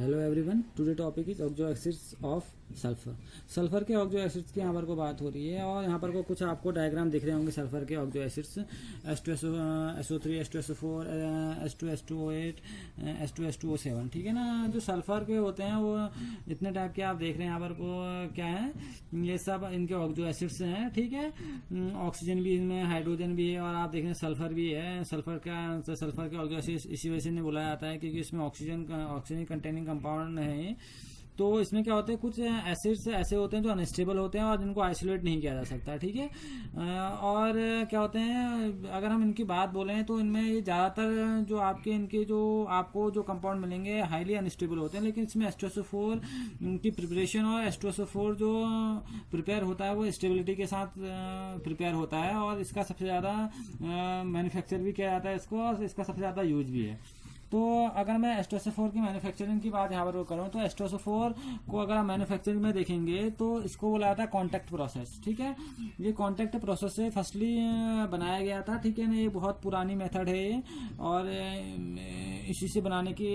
Hello everyone, today topic is oxo acids of sulphur. Sulphur के oxo acids की यहाँ पर को बात हो रही है और यहाँ पर को कुछ आपको डायग्राम दिख रहे होंगे सल्फर के oxo acids H2SO3, H2SO4, H2S2O8, H2S2O7। ठीक है ना। जो सल्फर के होते हैं वो इतने टाइप के आप देख रहे हैं यहाँ पर को क्या है, ये सब इनके ऑक्सो एसिड्स हैं। ठीक है, ऑक्सीजन भी इनमें, हाइड्रोजन भी है और आप देख रहे हैं सल्फर भी है। सल्फर के ऑक्सो एसिड्स इसी वजह से इन्हें बुलाया जाता है क्योंकि इसमें ऑक्सीजन कंटेनिंग कंपाउंड है। तो इसमें क्या होता है, कुछ एसिड्स ऐसे होते हैं जो अनस्टेबल होते हैं और जिनको आइसोलेट नहीं किया जा सकता। ठीक है, और क्या होते हैं, अगर हम इनकी बात बोलें तो इनमें ये ज़्यादातर जो आपके इनके जो आपको जो कंपाउंड मिलेंगे हाईली अनस्टेबल होते हैं, लेकिन इसमें H2SO4 की प्रिपरेशन और H2SO4 जो प्रिपेयर होता है वो स्टेबिलिटी के साथ प्रिपेयर होता है और इसका सबसे ज़्यादा मैन्युफैक्चर भी किया जाता है इसको, और इसका सबसे ज़्यादा यूज भी है। तो अगर मैं H2SO4 की मैन्युफैक्चरिंग की बात यहाँ पर करूँ तो H2SO4 को अगर आप मैन्युफैक्चरिंग में देखेंगे तो इसको बोला जाता है कॉन्टैक्ट प्रोसेस। ठीक है, ये कॉन्टैक्ट प्रोसेस से फर्स्टली बनाया गया था। ठीक है ना, ये बहुत पुरानी मेथड है ये, और इसी से बनाने की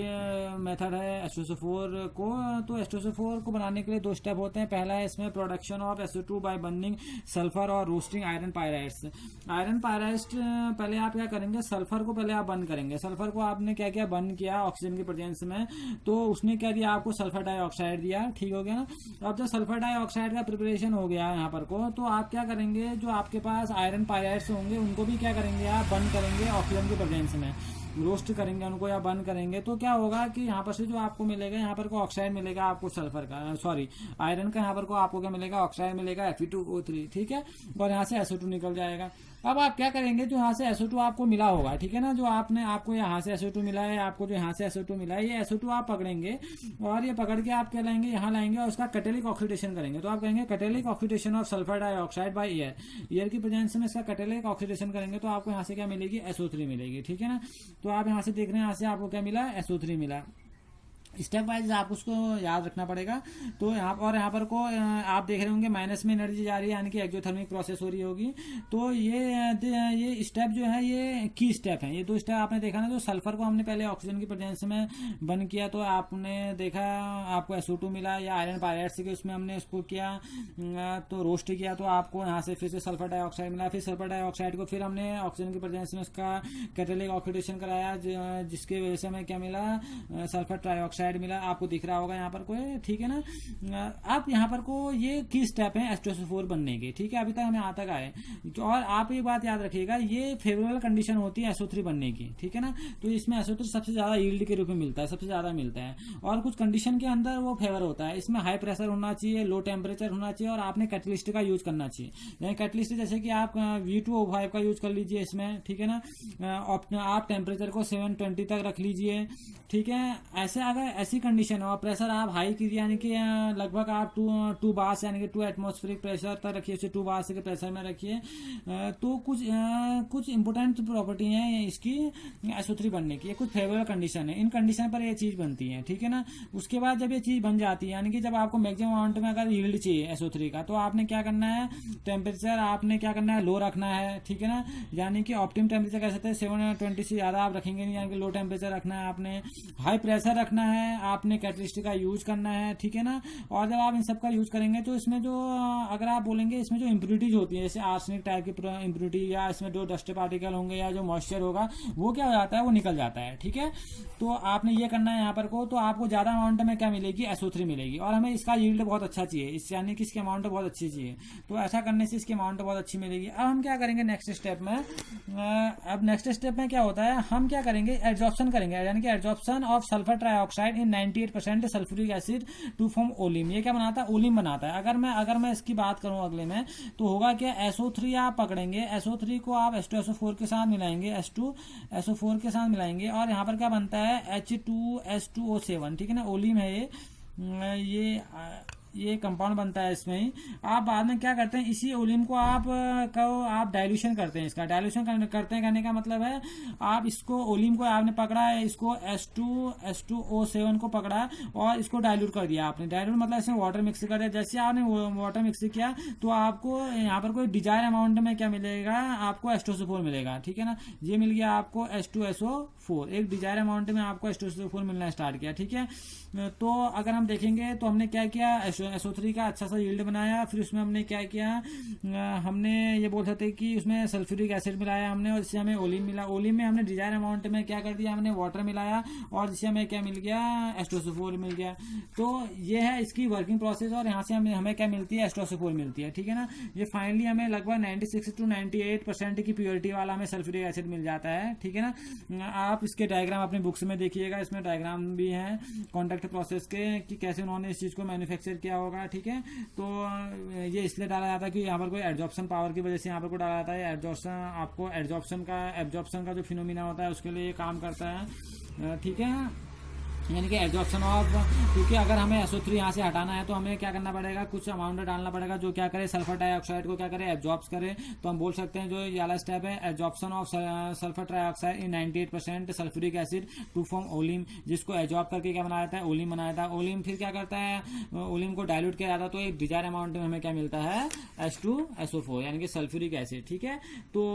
मेथड है H2SO4 को। तो H2SO4 को बनाने के लिए दो स्टेप होते हैं। पहला है इसमें production of SO2 by burning sulphur और रोस्टिंग आयरन पायराइड्स। आयरन पायराइड्स पहले आप क्या करेंगे, सल्फर को पहले आप बर्न करेंगे। सल्फर को आपने क्या किया, बर्न किया ऑक्सीजन की प्रेजेंस में, तो उसने क्या दिया आपको, सल्फर डाइऑक्साइड दिया। ठीक हो गया ना। अब जब सल्फर डाइऑक्साइड का प्रिपरेशन हो गया यहाँ पर को, तो आप क्या करेंगे, जो आपके पास आयरन पायराइड्स होंगे उनको भी क्या करेंगे, आप बर्न करेंगे ऑक्सीजन की प्रेजेंस में, रोस्ट करेंगे उनको या बर्न करेंगे। तो क्या होगा कि यहाँ पर से जो आपको मिलेगा, यहाँ पर को ऑक्साइड मिलेगा आपको सल्फर का, सॉरी आयरन का, यहाँ पर को आपको क्या मिलेगा, ऑक्साइड मिलेगा Fe2O3। ठीक है, और यहाँ से SO2 निकल जाएगा। अब आप क्या करेंगे, जो यहाँ से SO2 आपको मिला होगा, ठीक है ना, जो आपको यहाँ से SO2 मिला है, आपको जो यहाँ से SO2 मिला है, ये SO2 आप पकड़ेंगे और ये पकड़ के आप क्या लाएंगे, यहाँ लाएंगे और उसका कैटेलिक ऑक्सीडेशन करेंगे। तो आप कहेंगे कैटेलिक oxidation of sulphur dioxide by air की प्रेजेंस में इसका कैटेलिक ऑक्सीडेशन करेंगे तो आपको यहाँ से क्या मिलेगी, SO3 मिलेगी। ठीक है ना। तो आप यहाँ से देख रहे हैं, यहाँ से आपको क्या मिला, SO3 मिला। स्टेप वाइज आप उसको याद रखना पड़ेगा। तो यहाँ पर को आप देख रहे होंगे माइनस में एनर्जी जा रही है, यानी कि एक्सोथर्मिक प्रोसेस हो रही होगी। तो ये स्टेप जो है ये की स्टेप है। ये दो स्टेप आपने देखा ना, जो सल्फर को हमने पहले ऑक्सीजन की प्रेजेंस में बर्न किया तो आपने देखा आपको SO2 मिला, या आयरन पायराइड्स के उसमें हमने उसको किया तो रोस्ट किया तो आपको यहाँ से फिर से सल्फर डाइऑक्साइड मिला। फिर सल्फर डाइऑक्साइड को फिर हमने ऑक्सीजन की प्रेजेंस में उसका कैटेलिक ऑक्सीडेशन कराया, जिसकी वजह से हमें क्या मिला, सल्फर डाइऑक्साइड मिला। आपको दिख रहा होगा यहाँ पर कोई। ठीक है ना। आप यहाँ पर को ये की स्टेप है H2SO4 बनने की। ठीक है, अभी तक हमें यहाँ तक आए। और आप ये बात याद रखिएगा, ये फेवरेबल कंडीशन होती है SO3 बनने की। ठीक है ना। तो इसमें SO3 सबसे ज्यादा यील्ड के रूप में मिलता है, सबसे ज्यादा मिलता है। और कुछ कंडीशन के अंदर वो फेवर होता है। इसमें हाई प्रेशर होना चाहिए, लो टेम्परेचर होना चाहिए और आपने कैटलिस्ट का यूज करना चाहिए। कैटलिस्ट जैसे कि आप V2O5 का यूज कर लीजिए इसमें। ठीक है ना। आप टेम्परेचर को 720 तक रख लीजिए। ठीक है, ऐसे अगर ऐसी कंडीशन हो, प्रेशर आप हाई कीजिए, यानी कि लगभग आप 2 बार्स यानी कि 2 एटमॉस्फेरिक प्रेशर तक रखिए, उसे 2 बार्स के प्रेशर में रखिए। तो कुछ इंपोर्टेंट प्रॉपर्टी है इसकी SO3 बनने की, कुछ फेवरेबल कंडीशन है। इन कंडीशन पर ये चीज बनती है। ठीक है ना। उसके बाद जब ये चीज बन जाती है, यानी कि जब आपको मैक्सिमम अमाउंट में अगर यील्ड चाहिए SO3 का, तो आपने क्या करना है, टेम्परेचर आपने क्या करना है, लो रखना है। ठीक है ना। यानी कि ऑप्टिमम टेम्परेचर कह सकते हैं 720 से ज्यादा आप रखेंगे नहीं, यानी कि लो टेम्परेचर रखना है आपने, हाई प्रेशर रखना है आपने, कैटलिस्ट का यूज करना है। ठीक है ना। और जब आप इन सब का यूज करेंगे तो इसमें जो अगर आप बोलेंगे इसमें जो इंप्योरिटीज होती है, जैसे आर्सेनिक टाइप की इंप्योरिटी, या इसमें जो डस्ट पार्टिकल होंगे या जो मॉइस्चर होगा वो क्या हो जाता है, वो निकल जाता है। ठीक है। तो आपने ये करना है यहाँ पर को, तो आपको ज्यादा अमाउंट में क्या मिलेगी, SO3 मिलेगी। और हमें इसका यील्ड बहुत अच्छा चाहिए, इस यानी कि इसकी अमाउंट बहुत अच्छी चाहिए। तो ऐसा करने से इसकी अमाउंट बहुत अच्छी मिलेगी। अब हम क्या करेंगे नेक्स्ट स्टेप में, अब नेक्स्ट स्टेप में क्या होता है, हम क्या करेंगे, एड्जॉर्प्शन करेंगे, यानी कि adsorption of sulphur trioxide in 98% sulphuric acid to form oleum. ये क्या बनाता है, ओलिम बनाता है। अगर मैं इसकी बात करूं अगले में, तो होगा क्या, SO3 आप पकड़ेंगे, SO3 को आप H2SO4 के साथ मिलाएंगे, H2SO4 के साथ मिलाएंगे और यहाँ पर क्या बनता है, H2S2O7। ठीक है ना, ओलिम है ये ये कंपाउंड बनता है इसमें ही। आप बाद में क्या करते हैं, इसी ओलियम को आप डाइल्यूशन करते हैं। इसका डाइल्यूशन करने का मतलब है आप इसको ओलियम को आपने पकड़ा है, इसको H2O7 को पकड़ा और इसको डाइल्यूट कर दिया आपने। डाइल्यूट मतलब इसमें वाटर मिक्स कर दिया। जैसे आपने वाटर मिक्स किया तो आपको यहाँ पर कोई डिजायर अमाउंट में क्या मिलेगा, आपको H2SO4 मिलेगा, ठीक है ना। ये मिल गया आपको H2SO4, एक डिजायर अमाउंट में आपको H2SO4 मिलना स्टार्ट किया, ठीक है। तो अगर हम देखेंगे तो हमने क्या किया, SO3 का अच्छा सा यील्ड बनाया, फिर उसमें हमने क्या किया, हमने ये बोल सकते कि उसमें सल्फ्यूरिक एसिड मिलाया हमने और जिससे हमें ओलियम मिला। ओलियम में हमने डिजायर अमाउंट में क्या कर दिया, हमने वाटर मिलाया और जिससे हमें क्या मिल गया, H2SO4 मिल गया। तो ये है इसकी वर्किंग प्रोसेस और यहाँ से हमें क्या मिलती है, H2SO4 मिलती है, ठीक है ना। ये फाइनली हमें लगभग 96 to 98% की प्योरिटी वाला हमें सल्फ्यूरिक एसिड मिल जाता है, ठीक है ना। आप इसके डायग्राम अपनी बुक्स में देखिएगा, इसमें डायग्राम भी है कॉन्टैक्ट प्रोसेस के कि कैसे उन्होंने इस चीज को मैन्युफैक्चर किया होगा, ठीक है। तो ये इसलिए डाला जाता है कि यहाँ पर कोई एब्जॉर्प्शन पावर की वजह से यहाँ पर को डाला जाता है। एब्जॉर्प्शन का जो फिनोमिना होता है उसके लिए काम करता है, ठीक है। यानी कि एब्जॉर्प्शन ऑफ, क्योंकि अगर हमें SO3 यहाँ से हटाना है तो हमें क्या करना पड़ेगा, कुछ अमाउंट डालना पड़ेगा जो क्या करे, सल्फर डाइऑक्साइड को क्या करे, एब्जॉर्ब करे। तो हम बोल सकते हैं जो ये वाला स्टेप है, absorption of sulphur dioxide in 98% sulphuric acid to form oleum, जिसको एब्जॉर्ब करके क्या बनाया जाता है, ओलियम बनाया जाता है। ओलियम फिर क्या करता है, ओलियम को डायल्यूट किया जाता है तो एक डिजायर अमाउंट में हमें क्या मिलता है, H2SO4 यानी कि सल्फ्यूरिक एसिड, ठीक है। तो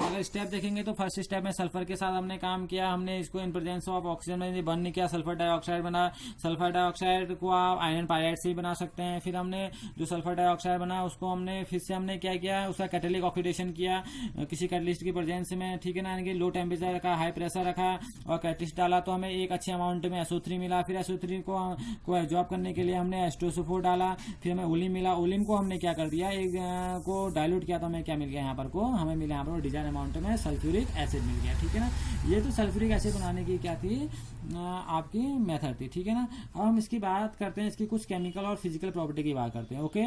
अगर स्टेप देखेंगे तो फर्स्ट स्टेप में सल्फर के साथ हमने काम किया, हमने इसको इन प्रेजेंस ऑफ ऑक्सीजन में बर्न किया, सल्फर डाइऑक्साइड बना। सल्फर डाइऑक्साइड को आप आयरन पायराइड से ही बना सकते हैं। फिर हमने जो सल्फर डाइऑक्साइड बना उसको हमने फिर से हमने क्या किया, उसका कैटेलिक ऑक्सीडेशन किया किसी कैटलिस्ट की प्रेजेंस में, ठीक है ना। यानी कि लो टेम्परेचर रखा, हाई प्रेशर रखा और कैटलिस्ट डाला तो हमें एक अच्छे अमाउंट में SO3 मिला। फिर SO3 को एब्जॉर्ब करने के लिए हमने H2SO4 डाला, फिर हमें ओलियम मिला। ओलियम को हमने क्या कर दिया, एक को डायल्यूट किया तो हमें क्या मिल गया, यहाँ पर को हमें मिला यहाँ पर डिजायर अमाउंट में सल्फ्यूरिक एसिड मिल गया, ठीक है ना। ये तो सल्फ्यूरिक एसिड बनाने की क्या थी, आपकी मेथड थी, ठीक है ना। अब हम इसकी बात करते हैं, इसकी कुछ केमिकल और फिजिकल प्रॉपर्टी की बात करते हैं, ओके।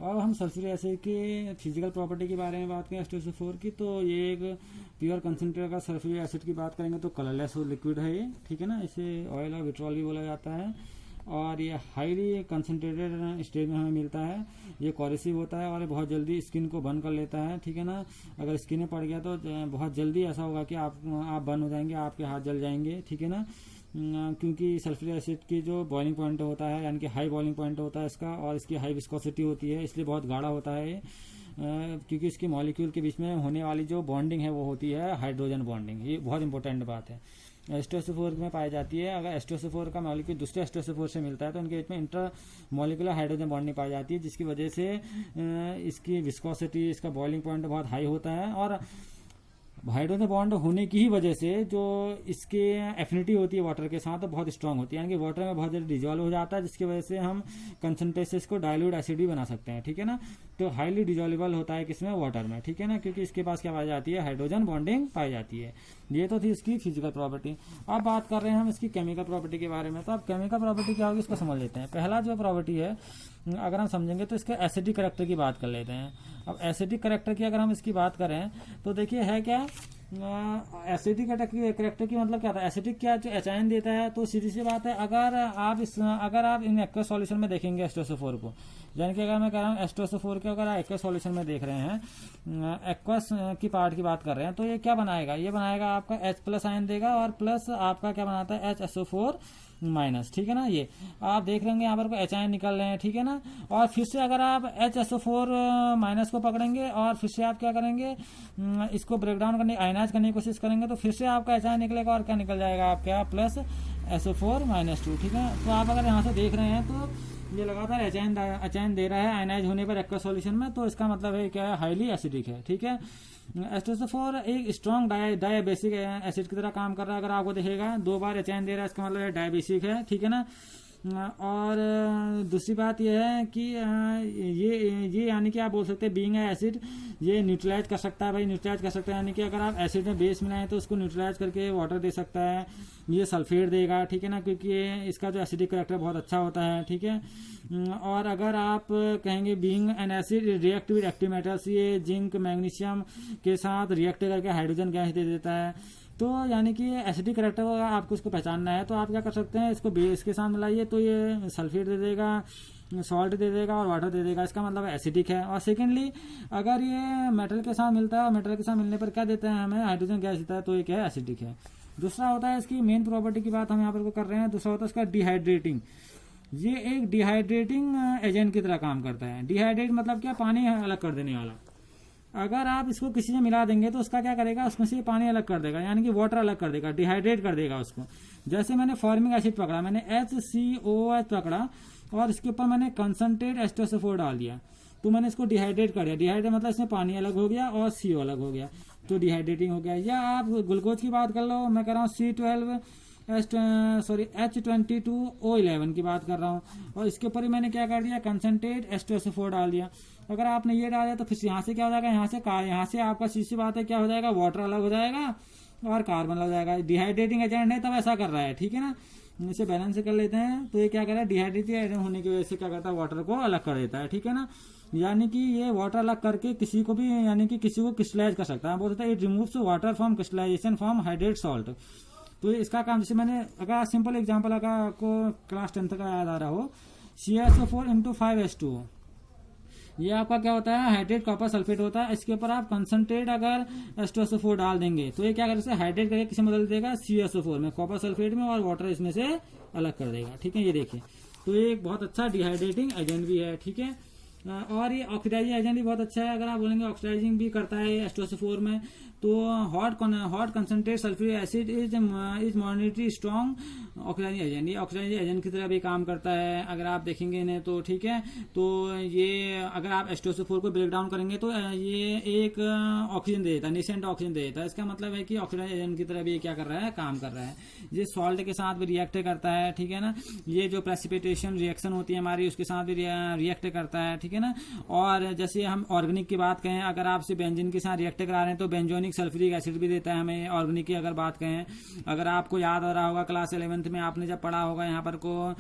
अब हम सल्फ्यूरिक एसिड की फिजिकल प्रॉपर्टी के बारे में बात करें H2SO4 की, तो ये एक प्योर कंसनट्रेट का सल्फ्यूरिक एसिड की बात करेंगे तो कलरलेस लिक्विड है ये, ठीक है ना। इसे ऑयल और विट्रॉल भी बोला जाता है और ये हाईली कंसनट्रेटेड स्टेज में हमें मिलता है। ये कॉरेसिव होता है और बहुत जल्दी स्किन को बर्न कर लेता है, ठीक है ना। अगर स्किन में पड़ गया तो बहुत जल्दी ऐसा होगा कि आप बर्न हो जाएंगे, आपके हाथ जल जाएंगे, ठीक है ना। क्योंकि सल्फ्यूरिक एसिड की जो बॉइलिंग पॉइंट होता है, यानी कि हाई बॉइलिंग पॉइंट होता है इसका, और इसकी हाई विस्कोसिटी होती है, इसलिए बहुत गाढ़ा होता है ये। क्योंकि इसकी मॉलिक्यूल के बीच में होने वाली जो बॉन्डिंग है वो होती है हाइड्रोजन बॉन्डिंग। ये बहुत इंपॉर्टेंट बात है, H2SO4 में पाई जाती है। अगर H2SO4 का मॉलिक्यूल दूसरे H2SO4 से मिलता है तो उनके बीच में इंटर मॉलिकुलर हाइड्रोजन बॉन्डिंग पाई जाती है, जिसकी वजह से इसकी विस्कोसिटी, इसका बॉइलिंग पॉइंट बहुत हाई होता है। और हाइड्रोजन बॉन्ड होने की ही वजह से जो इसके एफिनिटी होती है वाटर के साथ तो बहुत स्ट्रांग होती है, यानी कि वाटर में बहुत जल्दी डिजॉल्व हो जाता है, जिसकी वजह से हम कंसंट्रेशन को डाइल्यूट एसिड भी बना सकते हैं, ठीक है ना। तो हाईली डिजॉल्वेबल होता है किसमें, वाटर में, ठीक है ना, क्योंकि इसके पास क्या पाई जाती है, हाइड्रोजन बॉन्डिंग पाई जाती है। ये तो थी इसकी फिजिकल प्रॉपर्टी। अब बात कर रहे हैं हम इसकी केमिकल प्रॉपर्टी के बारे में। तो अब केमिकल प्रॉपर्टी क्या होगी इसको समझ लेते हैं। पहला जो प्रॉपर्टी है अगर हम समझेंगे तो इसके एसिडिक करेक्टर की बात कर लेते हैं। अब एसिडिक करेक्टर की अगर हम इसकी बात करें तो देखिए है क्या, एसिडिक करेक्टर की मतलब क्या था, एसिडिक क्या जो एचाइन देता है। तो सीधी सी बात है, अगर आप इन एक्वस सॉल्यूशन में देखेंगे H2SO4 को, यानी कि अगर मैं कह रहा हूँ H2SO4 के अगर एक्वस सॉल्यूशन में देख रहे हैं, एक्वस की पार्ट की बात कर रहे हैं, तो ये क्या बनाएगा, ये बनाएगा आपका H+ आयन देगा और प्लस आपका क्या बनाता है HSO4 माइनस, ठीक है ना। ये आप देख रहे होंगे यहाँ पर को H आयन निकल रहे हैं, ठीक है ना। और फिर से अगर आप HSO4 माइनस को पकड़ेंगे और फिर से आप क्या करेंगे, इसको ब्रेक डाउन करने, आयनाइज करने की कोशिश करेंगे तो फिर से आपका H आयन निकलेगा और क्या निकल जाएगा आपका प्लस SO4 - 2, ठीक है। तो आप अगर यहाँ से देख रहे हैं तो ये लगातार H आयन दे रहा है आयनाइज होने पर एक्वस सॉल्यूशन में, तो इसका मतलब है क्या है, हाईली एसिडिक है, ठीक है। H2SO4 एक स्ट्रॉन्ग डायबेसिक एसिड की तरह काम कर रहा है। अगर आपको देखेगा 2 बार H आयन दे रहा है, इसका मतलब है डायबेसिक है, ठीक है ना। और दूसरी बात यह है कि ये यानी कि आप बोल सकते हैं बीइंग एसिड ये न्यूट्रलाइज कर सकता है, भाई न्यूट्रलाइज कर सकता है, यानी कि अगर आप एसिड में बेस मिलाएं तो उसको न्यूट्रलाइज करके वाटर दे सकता है, ये सल्फेट देगा, ठीक है ना, क्योंकि इसका जो एसिडिक करेक्टर बहुत अच्छा होता है, ठीक है। और अगर आप कहेंगे being an acid react with active metals, ये जिंक मैग्नीशियम के साथ रिएक्ट करके हाइड्रोजन गैस दे देता है। तो यानी कि एसिडिक करेक्टर अगर आपको इसको पहचानना है तो आप क्या कर सकते हैं, इसको बेस के साथ मिलाइए तो ये सल्फेट दे देगा, सॉल्ट दे देगा और वाटर दे देगा, इसका मतलब एसिडिक है। और सेकेंडली अगर ये मेटल के साथ मिलता है और मेटल के साथ मिलने पर क्या देता है हमें, हाइड्रोजन गैस देता है, तो ये क्या है, एसिडिक है। दूसरा होता है इसकी मेन प्रॉपर्टी की बात हम यहाँ पर कर रहे हैं, दूसरा होता है इसका डिहाइड्रेटिंग। ये एक डिहाइड्रेटिंग एजेंट की तरह काम करता है। डिहाइड्रेट मतलब क्या, पानी अलग कर देने वाला। अगर आप इसको किसी से मिला देंगे तो उसका क्या करेगा, उसमें से पानी अलग कर देगा, यानी कि वाटर अलग कर देगा, डिहाइड्रेट कर देगा उसको। जैसे मैंने फॉर्मिक एसिड पकड़ा, मैंने HCOH पकड़ा और इसके ऊपर मैंने कंसंट्रेट H2SO4 डाल दिया, तो मैंने इसको डिहाइड्रेट कर दिया। डिहाइड्रेट मतलब इसमें पानी अलग हो गया और CO अलग हो गया, तो डिहाइड्रेटिंग हो गया। या आप ग्लूकोज की बात कर लो, मैं कर रहा हूँ C12H22O11 की बात कर रहा हूँ, और इसके ऊपर ही मैंने क्या कर दिया, कंसंट्रेट H2SO4 डाल दिया। अगर आपने ये डाला तो फिर यहाँ से क्या हो जाएगा, यहाँ से आपका सीधी बात है क्या हो जाएगा, वाटर अलग हो जाएगा और कार्बन अलग हो जाएगा। डिहाइड्रेटिंग एजेंट है तब ऐसा कर रहा है, ठीक है ना। इसे बैलेंस कर लेते हैं, तो ये क्या कर रहा है, डिहाइड्रेटिंग एजेंट होने की वजह से क्या करता है, वाटर को अलग कर देता है, ठीक है ना। यानी कि ये वाटर अलग करके किसी को भी, यानी कि किसी को क्रिस्टलाइज कर सकता है। बोलता है it removes water from crystallisation from hydrate salt. तो इसका काम, जैसे मैंने अगर सिंपल एग्जांपल अगर आपको क्लास 10 का याद आ रहा हो, CaSO4 × 5H2O, ये आपका क्या होता है, हाइड्रेट कॉपर सल्फेट होता है। इसके ऊपर आप कंसंट्रेट अगर H2SO4 डाल देंगे तो ये क्या करेगा, हाइड्रेट करके किसी में बदल देगा, CaSO4 में, कॉपर सल्फेट में, और वाटर इसमें से अलग कर देगा, ठीक है। ये देखिए, तो ये एक बहुत अच्छा डिहाइड्रेटिंग एजेंट भी है, ठीक है। और ये ऑक्सीडाइजिंग एजेंट भी बहुत अच्छा है। अगर आप बोलेंगे ऑक्सीडाइजिंग भी करता है H2SO4 में, तो hot concentrate sulphuric acid is monetary strong oxidising agent. ये ऑक्सीडाइजिंग एजेंट की तरह भी काम करता है, अगर आप देखेंगे इन्हें तो, ठीक है। तो ये अगर आप H2SO4 को ब्रेक डाउन करेंगे तो ये एक ऑक्सीजन दे देता है, नेसेंट ऑक्सीजन दे देता है। इसका मतलब है कि ऑक्सीडाइजिंग एजेंट की तरह भी क्या कर रहा है, काम कर रहा है। ये सॉल्ट के साथ भी रिएक्ट करता है, ठीक है ना। ये जो प्रेसिपिटेशन रिएक्शन होती है हमारी, उसके साथ भी रिएक्ट करता है, ठीक है ना। और जैसे हम ऑर्गेनिक की बात कहें, अगर आपसे बेंजीन के साथ रिएक्ट करा रहे हैं तो बेंजोनिक सल्फ्यूरिक एसिड भी देता है हमें, ऑर्गेनिक की अगर बात कहें। अगर आपको याद आ रहा होगा क्लास 11th में आपने जब पढ़ा होगा यहाँ पर को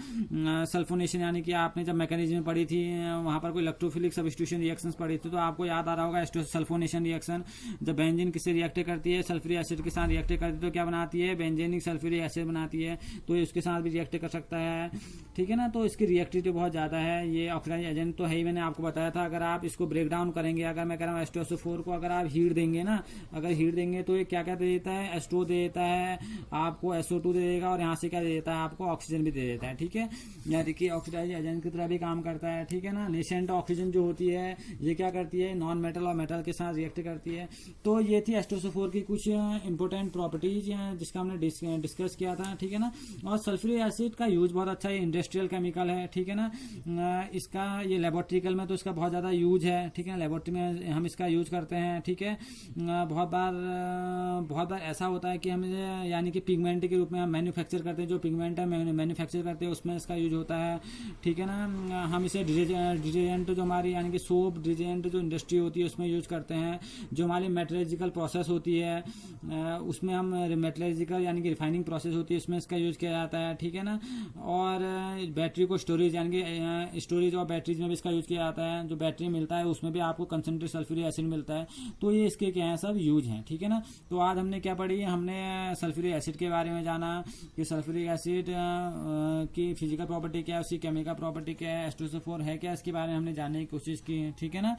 सल्फोनेशन, यानी कि आपने जब मैकेनिज्म पढ़ी थी वहां पर कोई इलेक्ट्रोफिलिक सब्स्टिट्यूशन रिएक्शंस पढ़ी थी, तो आपको याद आ रहा होगा सल्फोनेशन रिएक्शन। जब बेंजीन किससे रिएक्ट करती है, सल्फ्यूरिक एसिड के साथ रिएक्ट करती है, तो क्या बनाती है, बेंजेनिक सल्फ्यूरिक एसिड बनाती है, तो उसके साथ भी रिएक्ट कर सकता है, ठीक है ना। तो इसकी रिएक्टिविटी बहुत ज्यादा है। ये ऑक्सीडाइजिंग एजेंट तो है ही, मैंने आपको बताया था। अगर आप इसको ब्रेक डाउन करेंगे, अगर मैं कह रहा हूँ H2SO4 को अगर आप हीट देंगे ना, अगर हीट देंगे तो ये क्या क्या दे देता है, H2O दे देता है, आपको SO2 दे देगा, और यहाँ से क्या दे देता है, आपको ऑक्सीजन भी दे देता है, ठीक है। यानी कि ऑक्सीडाइजिंग एजेंट की तरह भी काम करता है, ठीक है ना। नेसेंट ऑक्सीजन जो होती है ये क्या करती है, नॉन मेटल और मेटल के साथ रिएक्ट करती है। तो ये थी H2SO4 की कुछ इंपॉर्टेंट प्रॉपर्टीज जिसका हमने डिस्कस किया था, ठीक है ना। और सल्फ्यूरिक एसिड का यूज बहुत अच्छा है, इंडस्ट्रियल केमिकल है, ठीक है ना। इसका ये लेबोरेटरिकल में तो इसका बहुत ज्यादा यूज है, ठीक है। लेबोरेटरी में हम इसका यूज करते हैं, ठीक है। बहुत बार ऐसा होता है कि हम यानी कि पिगमेंट के रूप में हम मैन्युफैक्चर करते हैं, जो पिगमेंट है मैन्युफैक्चर करते हैं उसमें इसका यूज होता है, ठीक है ना। हम इसे डिटर्जेंट जो हमारी यानी कि सोप डिटर्जेंट जो इंडस्ट्री होती है उसमें यूज करते हैं। जो हमारी मेटलर्जिकल प्रोसेस होती है उसमें हम मेटलर्जिकल यानी कि रिफाइनिंग प्रोसेस होती है उसमें इसका यूज किया जाता है, ठीक है ना। और बैटरी को स्टोरेज यानी कि स्टोरेज और बैटरीज में भी इसका यूज किया जाता है। जो बैटरी मिलता है उसमें भी आपको कंसंट्रेट सल्फ्यूरिक एसिड मिलता है, तो ये इसके क्या है, सब यूज हैं, ठीक है ना। तो आज हमने क्या पढ़ी, हमने सल्फ्यूरिक एसिड के बारे में जाना कि सल्फ्यूरिक एसिड की फिजिकल प्रॉपर्टी क्या है, उसकी केमिकल प्रॉपर्टी क्या है, H2SO4 है क्या, इसके बारे में हमने जानने की कोशिश की, ठीक है ना।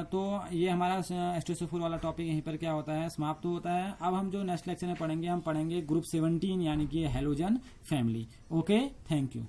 तो ये हमारा H2SO4 वाला टॉपिक यहीं पर क्या होता है, समाप्त होता है। अब हम जो नेक्स्ट लेक्चर में पढ़ेंगे, हम पढ़ेंगे ग्रुप 17 यानी कि halogen family. Okay, thank you.